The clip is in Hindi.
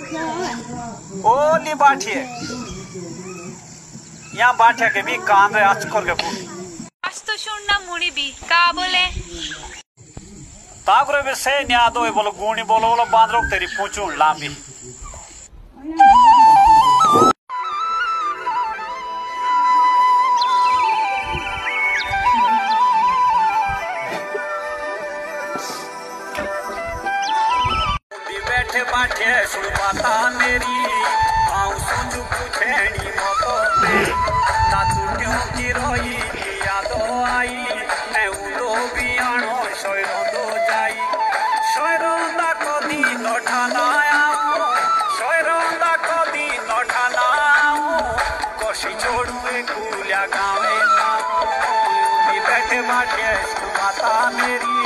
ओली बाठिए यहाँ बाठिया के भी कान रे आज कर के पूछ आज तो सुनना मुड़ी भी का बोले ताकरे भी से न्या दो बोलो गुणी बोलो बांद्रो तेरी पूछूं लांबी बैठे बाठे सुन बाता मेरी आऊं सुन पूछेनी मोतो पे तातू क्यों की रोई यादो आई मैं उलो भी आनो शोयरो दो जाई शोयरो दा कदी नठाना आओ शोयरो दा कदी नठाना आओ कोशी छोड़ुए कुलिया गावे ना बैठे बाठे सुन बाता मेरी